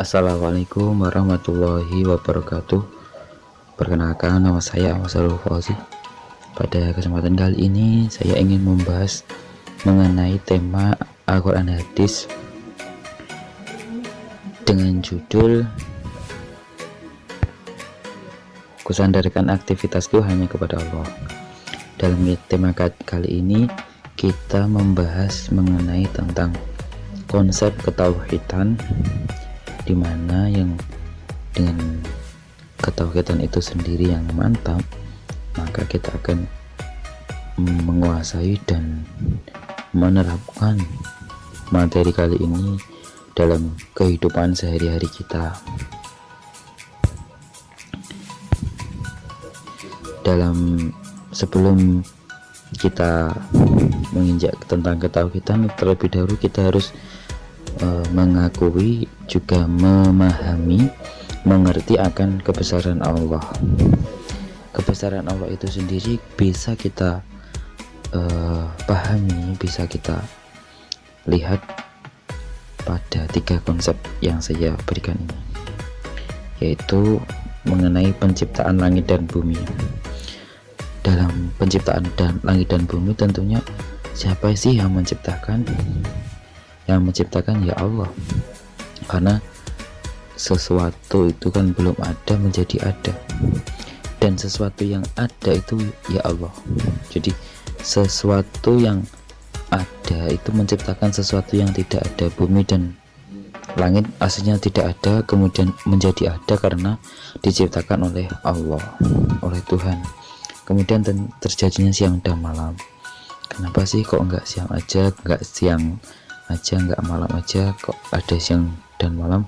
Assalamualaikum warahmatullahi wabarakatuh. Perkenalkan, nama saya Ahmad Fauzi. Pada kesempatan kali ini saya ingin membahas mengenai tema Al-Quran Hadis dengan judul Kusandarkan aktivitasku hanya kepada Allah. Dalam tema kali ini kita membahas mengenai tentang konsep ketauhidan, di mana yang dengan ketauhidan itu sendiri yang mantap, maka kita akan menguasai dan menerapkan materi kali ini dalam kehidupan sehari-hari kita. Sebelum kita menginjak tentang ketauhidan, terlebih dahulu kita harus mengakui, juga memahami, mengerti akan kebesaran Allah. Kebesaran Allah itu sendiri bisa kita pahami, bisa kita lihat pada 3 konsep yang saya berikan ini, yaitu mengenai penciptaan langit dan bumi. Dalam penciptaan dan langit dan bumi, tentunya siapa sih yang menciptakan? Yang menciptakan ya Allah, karena sesuatu itu kan belum ada menjadi ada, dan sesuatu yang ada itu ya Allah. Jadi sesuatu yang ada itu menciptakan sesuatu yang tidak ada. Bumi dan langit aslinya tidak ada, kemudian menjadi ada karena diciptakan oleh Allah, oleh Tuhan. Kemudian terjadinya siang dan malam. Kenapa sih kok enggak siang aja, enggak siang aja, enggak malam aja, kok ada siang dan malam?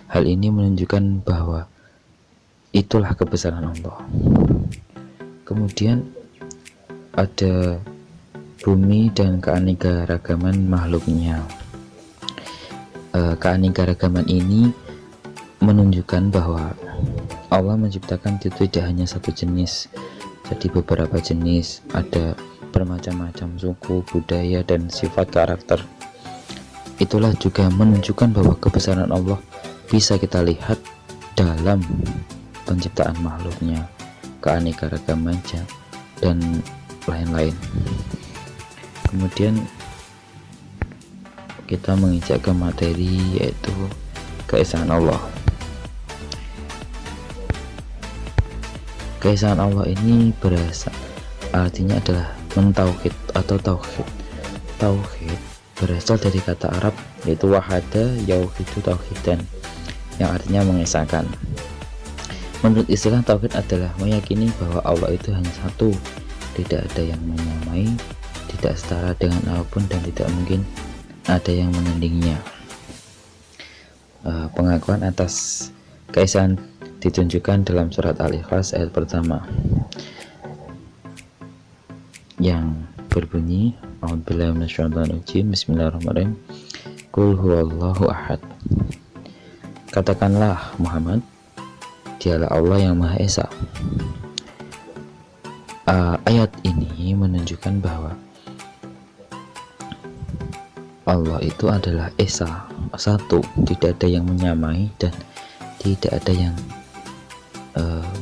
Hal ini menunjukkan bahwa itulah kebesaran Allah. Kemudian ada bumi dan keanekaragaman makhluknya. Keanekaragaman ini menunjukkan bahwa Allah menciptakan itu tidak hanya satu jenis, jadi beberapa jenis, ada bermacam-macam suku, budaya, dan sifat karakter. Itulah juga menunjukkan bahwa kebesaran Allah bisa kita lihat dalam penciptaan makhluknya, keanekaragamannya, dan lain-lain. Kemudian kita menginjak ke materi, yaitu keesaan Allah. Keesaan Allah ini berasal, artinya adalah mentauhid atau tauhid. Tauhid berasal dari kata Arab yaitu wahada yauhidu tauhidan, yang artinya mengesahkan. Menurut istilah tauhid adalah meyakini bahwa Allah itu hanya satu, tidak ada yang menyamai, tidak setara dengan apapun, dan tidak mungkin ada yang menandinginya. Pengakuan atas keesaan ditunjukkan dalam surat Al-Ikhlas ayat pertama yang berbunyi A'udzubillahi minasyaitonirrajim, bismillahirrahmanirrahim, Qul huwallahu ahad. Katakanlah Muhammad, dialah Allah yang Maha Esa. Ayat ini menunjukkan bahwa Allah itu adalah Esa, satu, tidak ada yang menyamai dan tidak ada yang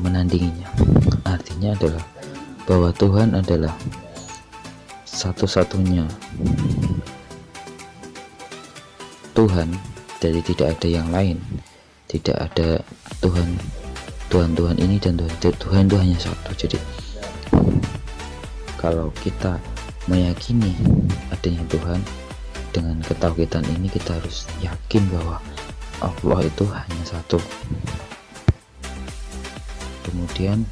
menandinginya. Artinya adalah bahwa Tuhan adalah satu-satunya Tuhan, jadi tidak ada yang lain, tidak ada Tuhan ini dan Tuhan itu hanya satu. Jadi kalau kita meyakini adanya Tuhan dengan ketauhidan ini, kita harus yakin bahwa Allah itu hanya satu. Kemudian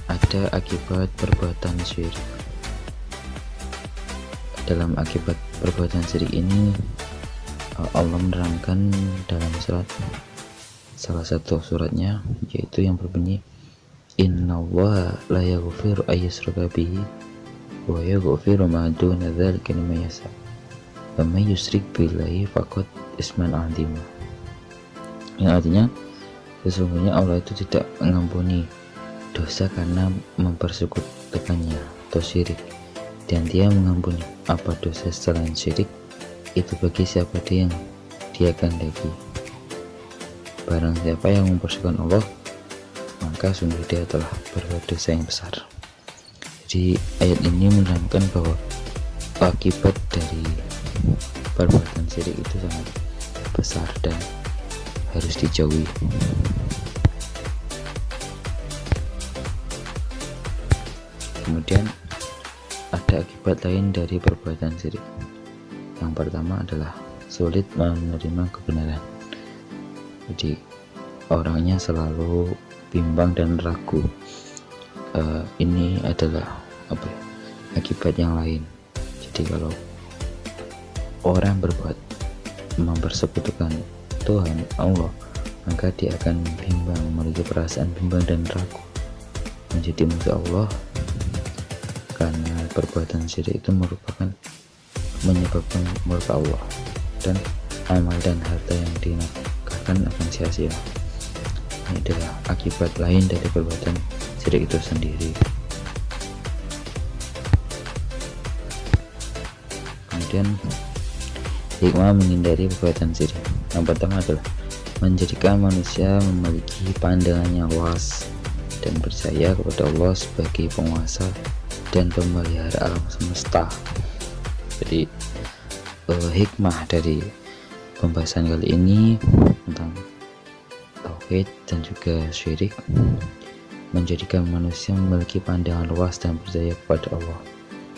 ada akibat perbuatan syirik. Dalam akibat perbuatan syirik ini, Allah menerangkan dalam salah satu suratnya, yaitu yang berbunyi Innallaha la yaghfiru ayyushraka bihi wa yaghfiru ma duna dzalika liman yasha wa may yusyrik billahi faqad isman 'azima. Yang artinya sesungguhnya Allah itu tidak mengampuni dosa karena mempersekutukannya atau syirik, dan Dia mengampuni apa dosa selain syirik itu bagi siapa dia yang dia kehendaki. Barang siapa yang mempersekutukan Allah, maka sungguh dia telah berbuat dosa yang besar. Jadi ayat ini menerangkan bahwa akibat dari perbuatan syirik itu sangat besar dan harus dijauhi. Kemudian ada akibat lain dari perbuatan syirik. Yang pertama adalah sulit menerima kebenaran. Jadi orangnya selalu bimbang dan ragu. Ini adalah akibat yang lain. Jadi kalau orang mempersekutukan Tuhan Allah, maka dia akan bimbang, memiliki perasaan bimbang dan ragu, menjadi musuh Allah, karena perbuatan syirik itu menyebabkan murka Allah, dan amal dan harta yang dinafkahkan akan sia-sia. Ini adalah akibat lain dari perbuatan syirik itu sendiri. Kemudian hikmah menghindari perbuatan syirik. Yang pertama adalah menjadikan manusia memiliki pandangan yang luas dan percaya kepada Allah sebagai penguasa dan pemelihara alam semesta. Jadi hikmah dari pembahasan kali ini tentang tauhid dan juga syirik, menjadikan manusia memiliki pandangan luas dan percaya kepada Allah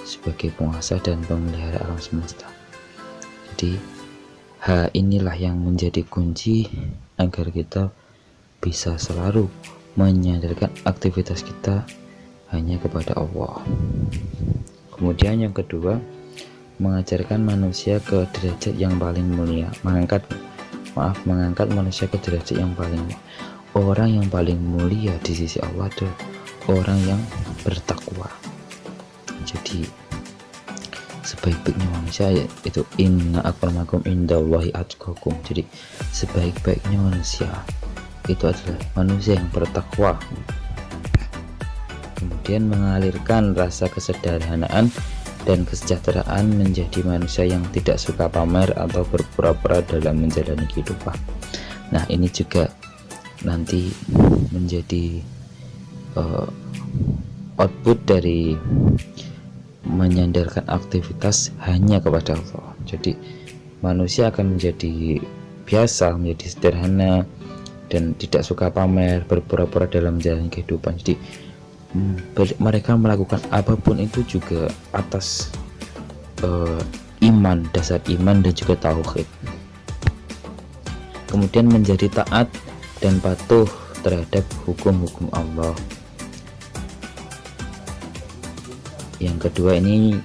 sebagai penguasa dan pemelihara alam semesta. Jadi inilah yang menjadi kunci agar kita bisa selalu menyandarkan aktivitas kita hanya kepada Allah. Kemudian yang kedua, mengajarkan manusia ke derajat yang paling mulia, mengangkat manusia ke derajat yang paling mulia. Orang yang paling mulia di sisi Allah adalah orang yang bertakwa. Jadi sebaik-baiknya manusia itu inna akramakum indallahi atqakum. Jadi sebaik-baiknya manusia itu adalah manusia yang bertakwa. Kemudian mengalirkan rasa kesederhanaan dan kesejahteraan menjadi manusia yang tidak suka pamer atau berpura-pura dalam menjalani kehidupan. Nah, ini juga nanti menjadi output dari menyandarkan aktivitas hanya kepada Allah. Jadi manusia akan menjadi biasa, menjadi sederhana dan tidak suka pamer, berpura-pura dalam menjalani kehidupan. Jadi mereka melakukan apapun itu juga atas iman, dasar iman dan juga tauhid. Kemudian menjadi taat dan patuh terhadap hukum-hukum Allah. Yang kedua ini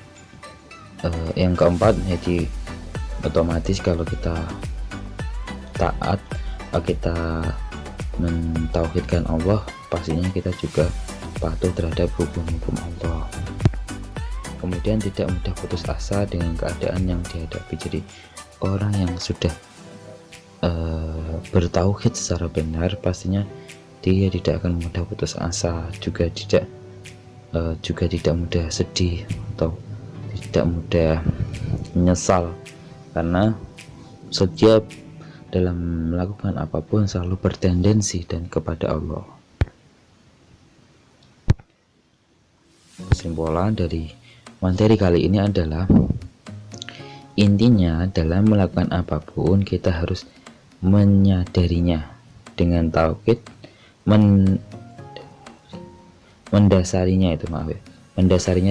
yang keempat, jadi otomatis kalau kita taat, kita mentauhidkan Allah, pastinya kita juga patuh terhadap hukum-hukum Allah. Kemudian tidak mudah putus asa dengan keadaan yang dihadapi. Jadi orang yang sudah bertauhid secara benar, pastinya dia tidak akan mudah putus asa, juga tidak mudah sedih atau tidak mudah menyesal, karena setiap dalam melakukan apapun selalu bertendensi dan kepada Allah. Kesimpulan dari materi kali ini adalah, intinya dalam melakukan apapun kita harus menyadarinya dengan tauhid, mendasarinya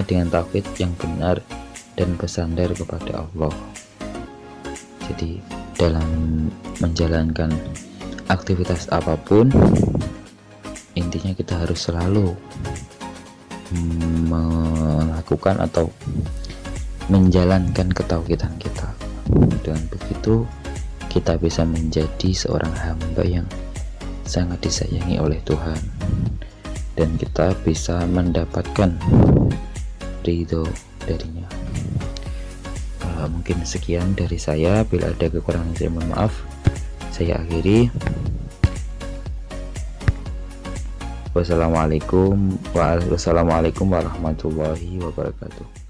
dengan tauhid yang benar dan bersandar kepada Allah. Jadi dalam menjalankan aktivitas apapun, intinya kita harus selalu melakukan atau menjalankan ketauhidan kita. Dengan begitu kita bisa menjadi seorang hamba yang sangat disayangi oleh Tuhan, dan kita bisa mendapatkan ridho darinya. Mungkin sekian dari saya. Bila ada kekurangan saya mohon maaf. Saya akhiri. Wassalamualaikum warahmatullahi wabarakatuh.